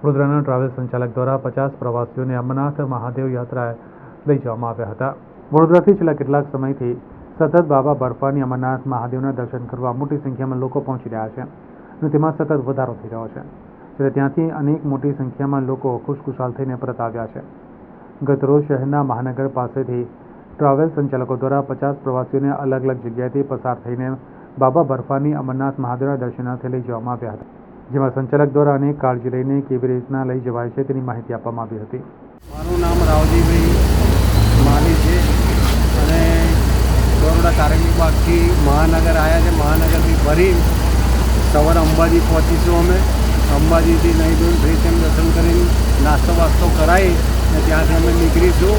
વડોદરાના ટ્રાવેલ સંચાલક દ્વારા 50 પ્રવાસીઓને અમરનાથ મહાદેવ યાત્રાએ લઈ જવામાં આવ્યા હતા। વડોદરાથી છેલ્લા કેટલાક સમયથી સતત બાબા બર્ફાની અમરનાથ મહાદેવના દર્શન કરવા મોટી સંખ્યામાં લોકો પહોંચી રહ્યા છે અને તેમાં સતત વધારો થઈ રહ્યો છે, ત્યારે ત્યાંથી અનેક મોટી સંખ્યામાં લોકો ખુશખુશાલ થઈને પરત આવ્યા છે। ગતરોજ શહેરના મહાનગર પાસેથી ટ્રાવેલ સંચાલકો દ્વારા 50 પ્રવાસીઓને અલગ અલગ જગ્યાએથી પસાર થઈને બાબા બર્ફાની અમરનાથ મહાદેવના દર્શનાર્થે લઈ જવામાં આવ્યા હતા, જેમાં સંચાલક દ્વારા અનેક કાળજી લઈને કેવી રીતના લઈ જવાય છે તેની માહિતી આપવામાં આવી હતી। મારું નામ રાવજીભાઈ માલી છે અને બરોડા કારેલી બાગથી મહાનગર આવ્યા છે। મહાનગરથી ફરી સવારે અંબાજી પહોંચીશું। અમે અંબાજીથી નહીં ધોઈને ફ્રેશ એમ દર્શન કરીને નાસ્તો વાસ્તો કરાવી અને ત્યાંથી અમે નીકળીશું।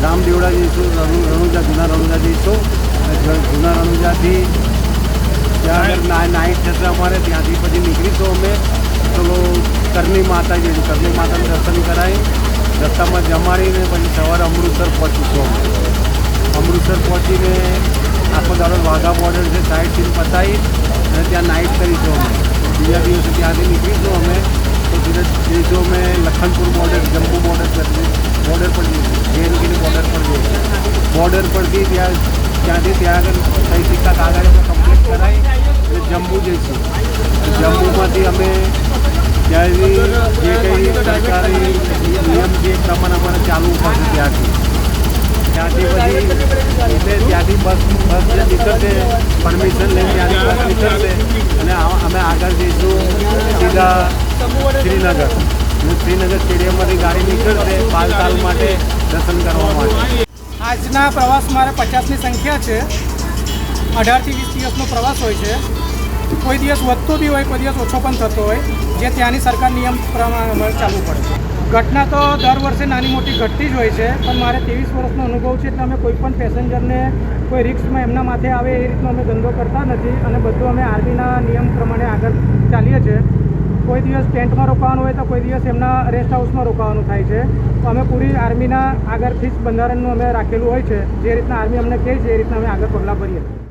રામદેવડા જઈશું, રણુજા, જૂના રણુજા જઈશું અને જૂના રણુજાથી ત્યાં આગળ નાઇટ થશે અમારે, ત્યાંથી પછી નીકળીશું અમે ચલો કરણી માતા જઈશું। કરણી માતાનું દર્શન કરાવી રસ્તામાં જમાડીને પછી સવારે અમૃતસર પહોંચીશું। અમે અમૃતસર પહોંચીને આખો દાડો વાઘા બોર્ડર છે, સાઈડ સીન પતાવી અને ત્યાં નાઇટ કરીશું। અમે બીજા દિવસે ત્યાંથી નીકળીશું અમે તો સીધા જઈશું અમે લખનપુર બોર્ડર, જમ્મુ બોર્ડર પર જઈશું, JNKની બોર્ડર પર જઈશું। બોર્ડર પરથી ત્યાંથી ત્યાં આગળ સહી સિક્કા કાગળ કમ્પ્લીટ કરાવી અને જમ્મુ જઈશું। જમ્મુમાંથી અમે ત્યાંથી જે કંઈ સરકારી નિયમ છે એ પ્રમાણે અમારે ચાલવું પડશે। ત્યાંથી પછી ત્યાંથી બસ નીકળશે, પરમિશન લઈને ત્યાંથી બસ નીકળશે અને અમે આગળ જઈશું સીધા શ્રીનગર અને શ્રીનગર સ્ટેડિયમમાંથી ગાડી નીકળશે બાલતાલ માટે દર્શન કરવા માટે। આજના પ્રવાસ મારે 50ની સંખ્યા છે। 18થી 20 દિવસનો પ્રવાસ હોય છે। કોઈ દિવસ વધતો બી હોય, કોઈ દિવસ ઓછો પણ થતો હોય, જે ત્યાંની સરકાર નિયમ પ્રમાણે અમારે ચાલવું પડે। ઘટના તો દર વર્ષે નાની મોટી ઘટતી જ હોય છે, પણ મારે 23 વર્ષનો અનુભવ છે એટલે અમે કોઈ પણ પેસેન્જરને કોઈ રિસ્કમાં એમના માથે આવે એ રીતનો અમે ધંધો કરતા નથી અને બધું અમે આર્મીના નિયમ પ્રમાણે આગળ ચાલીએ છીએ। કોઈ દિવસ ટેન્ટમાં રોકાવાનું હોય તો કોઈ દિવસ એમના રેસ્ટ હાઉસમાં રોકાવાનું થાય છે। તો અમે પૂરી આર્મીના આગળથી જ બંધારણનું અમે રાખેલું હોય છે, જે રીતના આર્મી અમને કહે છે એ રીતના અમે આગળ પગલાં ભરીએ છીએ।